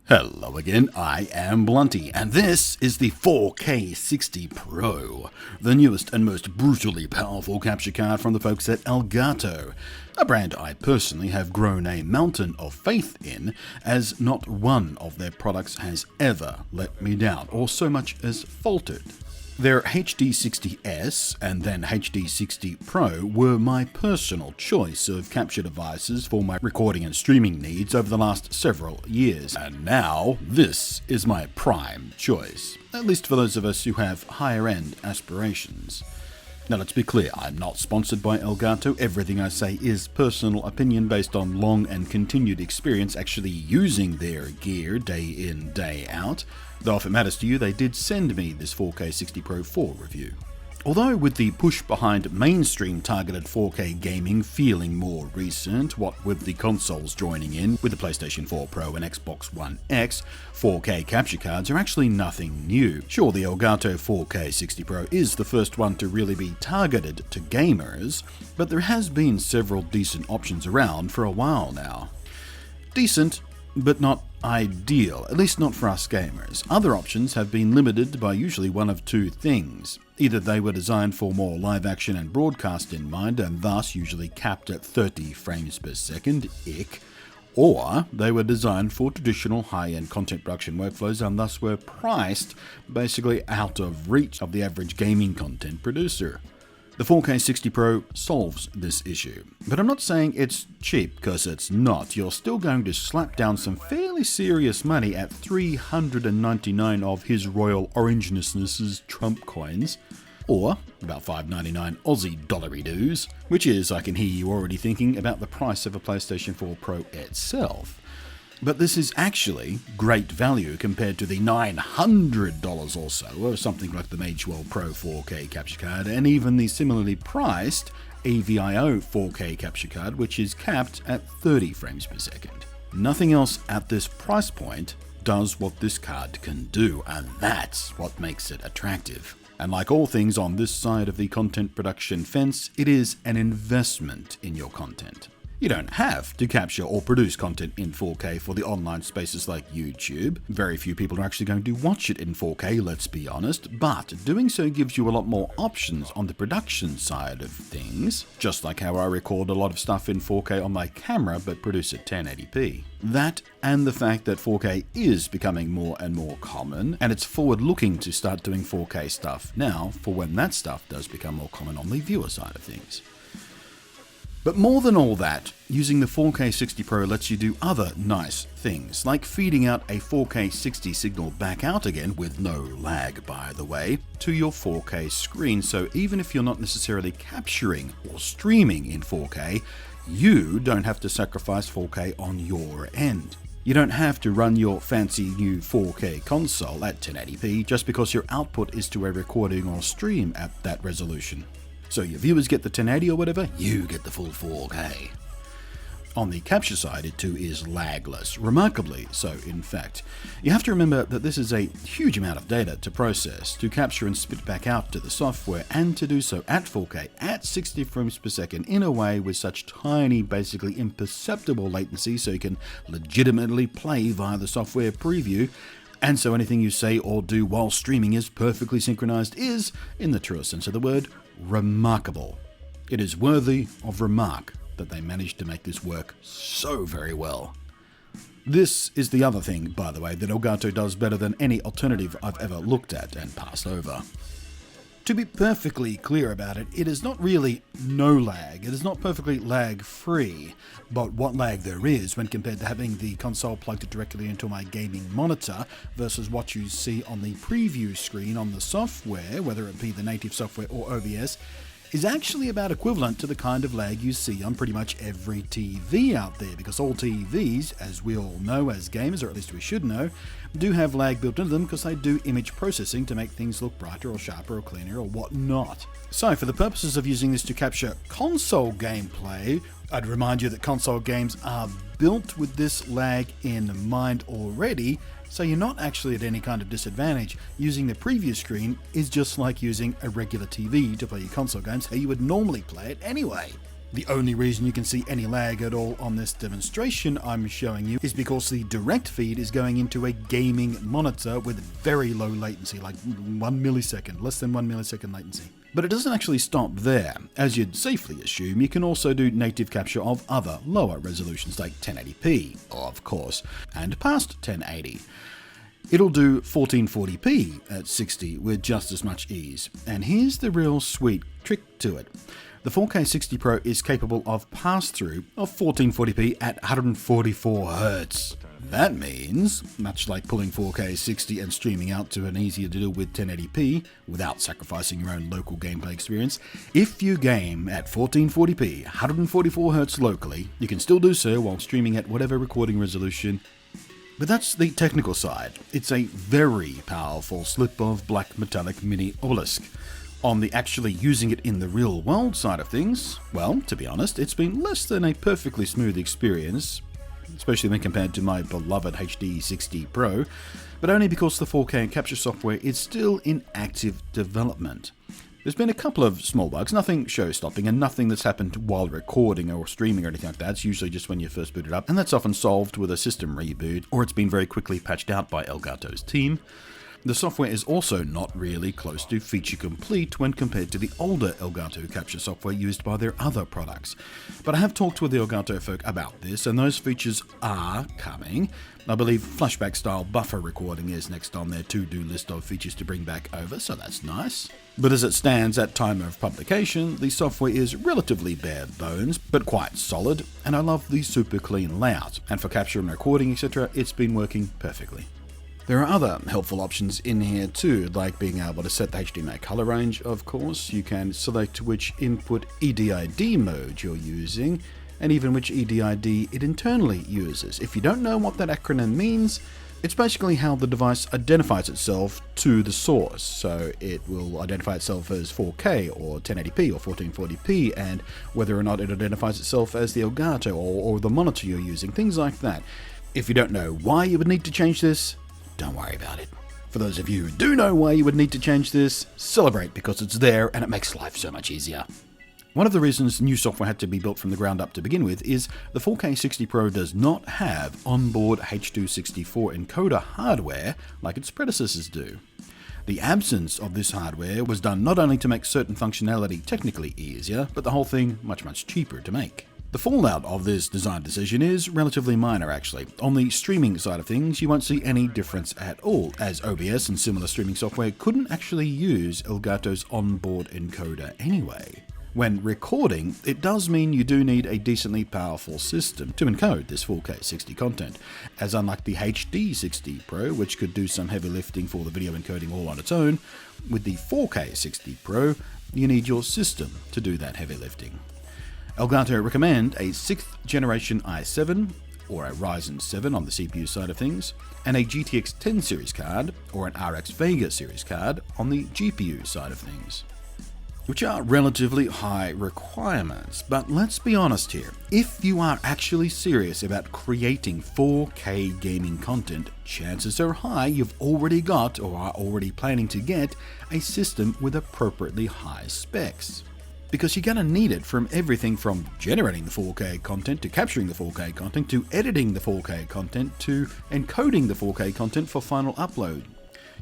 Hello again, I am Blunty, and this is the 4K60 Pro, the newest and most brutally powerful capture card from the folks at Elgato, a brand I personally have grown a mountain of faith in, as not one of their products has ever let me down, or so much as faltered. Their HD60S and then HD60 Pro were my personal choice of capture devices for my recording and streaming needs over the last several years, and now this is my prime choice, at least for those of us who have higher end aspirations. Now let's be clear, I'm not sponsored by Elgato. Everything I say is personal opinion based on long and continued experience actually using their gear day in, day out. Though if it matters to you, they did send me this 4K60 Pro 4 review. Although with the push behind mainstream targeted 4K gaming feeling more recent, what with the consoles joining in with the PlayStation 4 Pro and Xbox One X, 4K capture cards are actually nothing new. Sure, the Elgato 4K60 Pro is the first one to really be targeted to gamers, but there has been several decent options around for a while now. Decent, but not ideal, at least not for us gamers. Other options have been limited by usually one of two things. Either they were designed for more live action and broadcast in mind, and thus usually capped at 30 frames per second, ick, or they were designed for traditional high-end content production workflows and thus were priced basically out of reach of the average gaming content producer. The 4K60 Pro solves this issue, but I'm not saying it's cheap, because it's not. You're still going to slap down some fairly serious money at 399 of his Royal Orangeness's Trump coins, or about $5.99 Aussie dollary-doos, which is, I can hear you already thinking, about the price of a PlayStation 4 Pro itself. But this is actually great value compared to the $900 or so of something like the Magewell Pro 4K capture card, and even the similarly priced AVIO 4K capture card, which is capped at 30 frames per second. Nothing else at this price point does what this card can do, and that's what makes it attractive. And like all things on this side of the content production fence, it is an investment in your content. You don't have to capture or produce content in 4K for the online spaces like YouTube. Very few people are actually going to watch it in 4K, let's be honest, but doing so gives you a lot more options on the production side of things, just like how I record a lot of stuff in 4K on my camera but produce at 1080p. That and the fact that 4K is becoming more and more common, and it's forward-looking to start doing 4K stuff now for when that stuff does become more common on the viewer side of things. But more than all that, using the 4K60 Pro lets you do other nice things, like feeding out a 4K60 signal back out again, with no lag by the way, to your 4K screen, so even if you're not necessarily capturing or streaming in 4K, you don't have to sacrifice 4K on your end. You don't have to run your fancy new 4K console at 1080p just because your output is to a recording or stream at that resolution. So your viewers get the 1080 or whatever, you get the full 4K. On the capture side, it too is lagless, remarkably so in fact. You have to remember that this is a huge amount of data to process, to capture and spit back out to the software, and to do so at 4K at 60 frames per second in a way with such tiny, basically imperceptible latency so you can legitimately play via the software preview, and so anything you say or do while streaming is perfectly synchronized is, in the truest sense of the word, remarkable. It is worthy of remark that they managed to make this work so very well. This is the other thing, by the way, that Elgato does better than any alternative I've ever looked at and passed over. To be perfectly clear about it, it is not really no lag. It is not perfectly lag-free, but what lag there is when compared to having the console plugged directly into my gaming monitor versus what you see on the preview screen on the software, whether it be the native software or OBS, is actually about equivalent to the kind of lag you see on pretty much every TV out there, because all TVs, as we all know as gamers, or at least we should know, do have lag built into them because they do image processing to make things look brighter or sharper or cleaner or whatnot. So for the purposes of using this to capture console gameplay, I'd remind you that console games are built with this lag in mind already, so you're not actually at any kind of disadvantage. Using the preview screen is just like using a regular TV to play your console games how you would normally play it anyway. The only reason you can see any lag at all on this demonstration I'm showing you is because the direct feed is going into a gaming monitor with very low latency, like 1 millisecond, less than 1 millisecond latency. But it doesn't actually stop there. As you'd safely assume, you can also do native capture of other lower resolutions like 1080p, of course, and past 1080. It'll do 1440p at 60 with just as much ease. And here's the real sweet trick to it. The 4K60 Pro is capable of pass-through of 1440p at 144 Hz. That means, much like pulling 4K60 and streaming out to an easier to do with 1080p without sacrificing your own local gameplay experience, if you game at 1440p, 144 Hz locally, you can still do so while streaming at whatever recording resolution. But that's the technical side. It's a very powerful slip of black metallic mini obelisk. On the actually using it in the real world side of things, well, to be honest, it's been less than a perfectly smooth experience, especially when compared to my beloved HD 60 Pro, but only because the 4K capture software is still in active development. There's been a couple of small bugs, nothing show-stopping, and nothing that's happened while recording or streaming or anything like that. It's usually just when you first boot it up, and that's often solved with a system reboot, or it's been very quickly patched out by Elgato's team. The software is also not really close to feature complete when compared to the older Elgato capture software used by their other products. But I have talked with the Elgato folk about this, and those features are coming. I believe flashback style buffer recording is next on their to-do list of features to bring back over, so that's nice. But as it stands at time of publication, the software is relatively bare bones, but quite solid, and I love the super clean layout. And for capture and recording, etc., it's been working perfectly. There are other helpful options in here too, like being able to set the HDMI color range, of course. You can select which input EDID mode you're using, and even which EDID it internally uses. If you don't know what that acronym means, it's basically how the device identifies itself to the source. So it will identify itself as 4K or 1080p or 1440p, and whether or not it identifies itself as the Elgato or the monitor you're using, things like that. If you don't know why you would need to change this, don't worry about it. For those of you who do know why you would need to change this, celebrate because it's there and it makes life so much easier. One of the reasons new software had to be built from the ground up to begin with is the 4K60 Pro does not have onboard H.264 encoder hardware like its predecessors do. The absence of this hardware was done not only to make certain functionality technically easier, but the whole thing much cheaper to make. The fallout of this design decision is relatively minor actually. On the streaming side of things, you won't see any difference at all, as OBS and similar streaming software couldn't actually use Elgato's onboard encoder anyway. When recording, it does mean you do need a decently powerful system to encode this 4K60 content, as unlike the HD60 Pro, which could do some heavy lifting for the video encoding all on its own, with the 4K60 Pro, you need your system to do that heavy lifting. Elgato recommend a 6th generation i7 or a Ryzen 7 on the CPU side of things, and a GTX 10 series card or an RX Vega series card on the GPU side of things, which are relatively high requirements. But let's be honest here, if you are actually serious about creating 4K gaming content, chances are high you've already got or are already planning to get a system with appropriately high specs. Because you're going to need it from everything from generating the 4K content to capturing the 4K content to editing the 4K content to encoding the 4K content for final upload.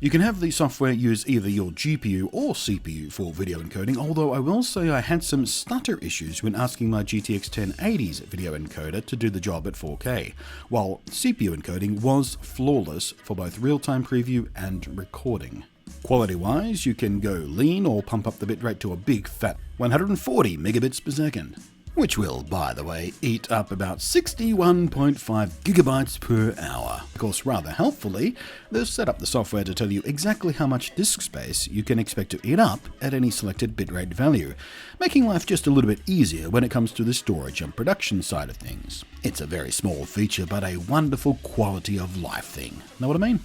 You can have the software use either your GPU or CPU for video encoding, although I will say I had some stutter issues when asking my GTX 1080's video encoder to do the job at 4K, while CPU encoding was flawless for both real-time preview and recording. Quality-wise, you can go lean or pump up the bitrate to a big fat 140 megabits per second, which will, by the way, eat up about 61.5 gigabytes per hour. Of course, rather helpfully, they've set up the software to tell you exactly how much disk space you can expect to eat up at any selected bitrate value, making life just a little bit easier when it comes to the storage and production side of things. It's a very small feature, but a wonderful quality of life thing. Know what I mean?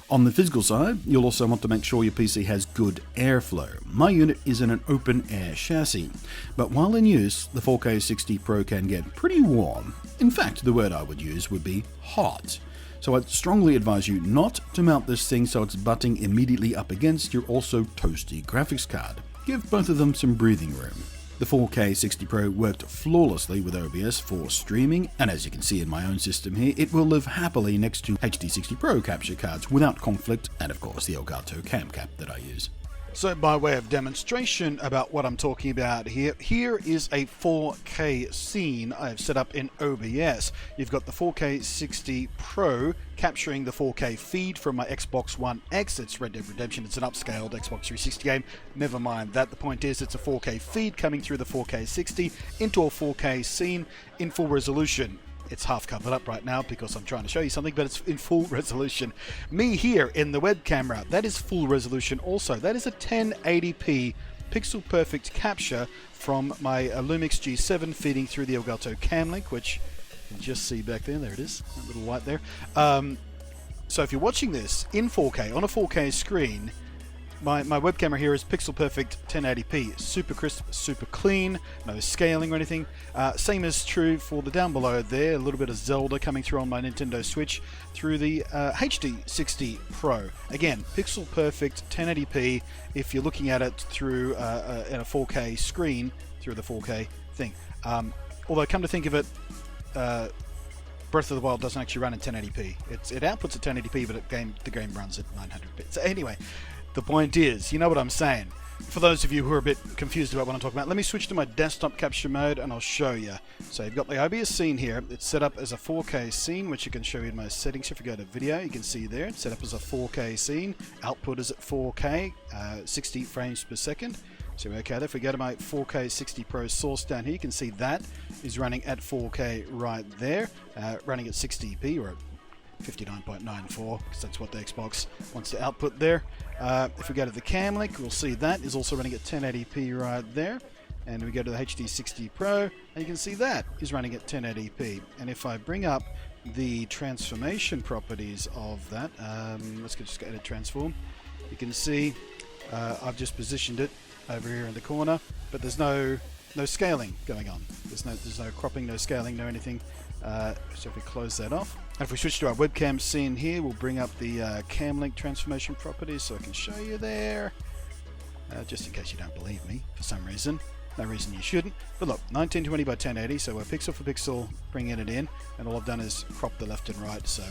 On the physical side, you'll also want to make sure your PC has good airflow. My unit is in an open air chassis, but while in use, the 4K60 Pro can get pretty warm. In fact, the word I would use would be hot. So I'd strongly advise you not to mount this thing so it's butting immediately up against your also toasty graphics card. Give both of them some breathing room. The 4K60 Pro worked flawlessly with OBS for streaming, and as you can see in my own system here, it will live happily next to HD60 Pro capture cards without conflict, and of course the Elgato Game Capture that I use. So by way of demonstration about what I'm talking about here, here is a 4K scene I have set up in OBS. You've got the 4K60 Pro capturing the 4K feed from my Xbox One X. It's Red Dead Redemption. It's an upscaled Xbox 360 game. Never mind that. The point is it's a 4K feed coming through the 4K60 into a 4K scene in full resolution. It's half covered up right now because I'm trying to show you something, but it's in full resolution. Me here in the web camera, that is full resolution also. That is a 1080p pixel perfect capture from my Lumix G7 feeding through the Elgato Cam Link, which you can just see back there. There it is, that little light there. So if you're watching this in 4K on a 4K screen, my web camera here is pixel perfect 1080p, super crisp, super clean, no scaling or anything. Same is true for the down below there, a little bit of Zelda coming through on my Nintendo Switch through the HD60 Pro. Again, pixel perfect 1080p if you're looking at it through in a 4K screen through the 4K thing. Although come to think of it, Breath of the Wild doesn't actually run in 1080p. It outputs at 1080p, but the game runs at 900p. So anyway, the point is, you know what I'm saying. For those of you who are a bit confused about what I'm talking about, let me switch to my desktop capture mode and I'll show you. So you've got the OBS scene here. It's set up as a 4K scene, which you can show you in my settings. If you go to video, you can see there. It's set up as a 4K scene. Output is at 4K, 60 frames per second. So okay, if we go to my 4K60 Pro source down here, you can see that is running at 4K right there, running at 60p or at 59.94 because that's what the Xbox wants to output there. If we go to the Cam Link, we'll see that is also running at 1080p right there. And we go to the HD60 Pro, and you can see that is running at 1080p. And if I bring up the transformation properties of that, let's just go to transform. You can see I've just positioned it over here in the corner, but there's no scaling going on. There's no cropping, no scaling, no anything. So if we close that off, and if we switch to our webcam scene here, we'll bring up the Cam Link transformation properties so I can show you there, just in case you don't believe me for some reason. No reason you shouldn't. But look, 1920 by 1080, so we're pixel for pixel bringing it in, and all I've done is crop the left and right, so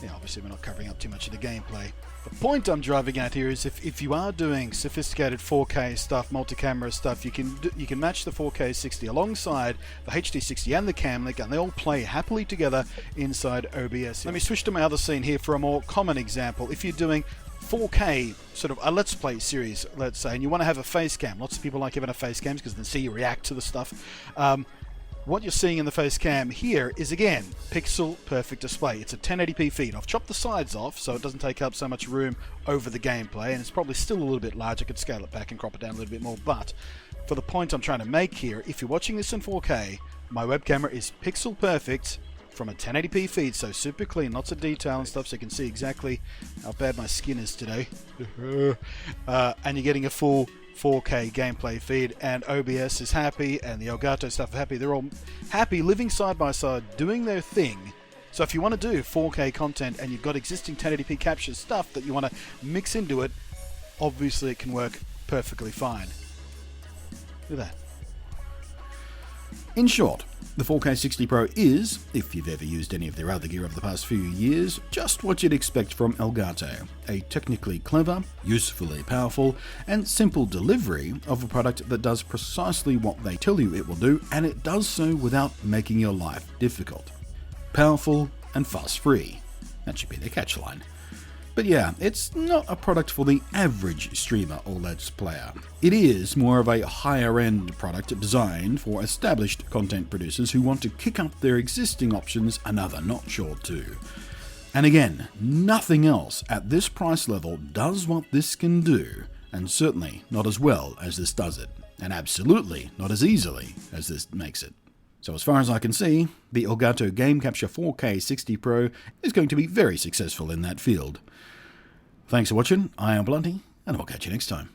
yeah, obviously we're not covering up too much of the gameplay. The point I'm driving at here is if you are doing sophisticated 4K stuff, multi-camera stuff, you can match the 4K60 alongside the HD60 and the Cam Link, and they all play happily together inside OBS. Let me switch to my other scene here for a more common example. If you're doing 4K sort of a Let's Play series, let's say, and you want to have a face cam. Lots of people like having a face cams because they see you react to the stuff. What you're seeing in the face cam here is, again, pixel perfect display. It's a 1080p feed. I've chopped the sides off so it doesn't take up so much room over the gameplay, and it's probably still a little bit large. I could scale it back and crop it down a little bit more, but for the point I'm trying to make here, if you're watching this in 4K, my web camera is pixel perfect from a 1080p feed, so super clean, lots of detail and stuff, so you can see exactly how bad my skin is today. And you're getting a full 4K gameplay feed, and OBS is happy, and the Elgato stuff are happy. They're all happy, living side by side, doing their thing. So if you want to do 4K content and you've got existing 1080p capture stuff that you want to mix into it, obviously it can work perfectly fine. Look at that. In short, the 4K60 Pro is, if you've ever used any of their other gear over the past few years, just what you'd expect from Elgato. A technically clever, usefully powerful, and simple delivery of a product that does precisely what they tell you it will do, and it does so without making your life difficult. Powerful and fuss-free. That should be their catchline. But yeah, it's not a product for the average streamer or Let's Player. It is more of a higher-end product designed for established content producers who want to kick up their existing options another notch or two. And again, nothing else at this price level does what this can do, and certainly not as well as this does it, and absolutely not as easily as this makes it. So as far as I can see, the Elgato Game Capture 4K60 Pro is going to be very successful in that field. Thanks for watching, I am Blunty, and I'll catch you next time.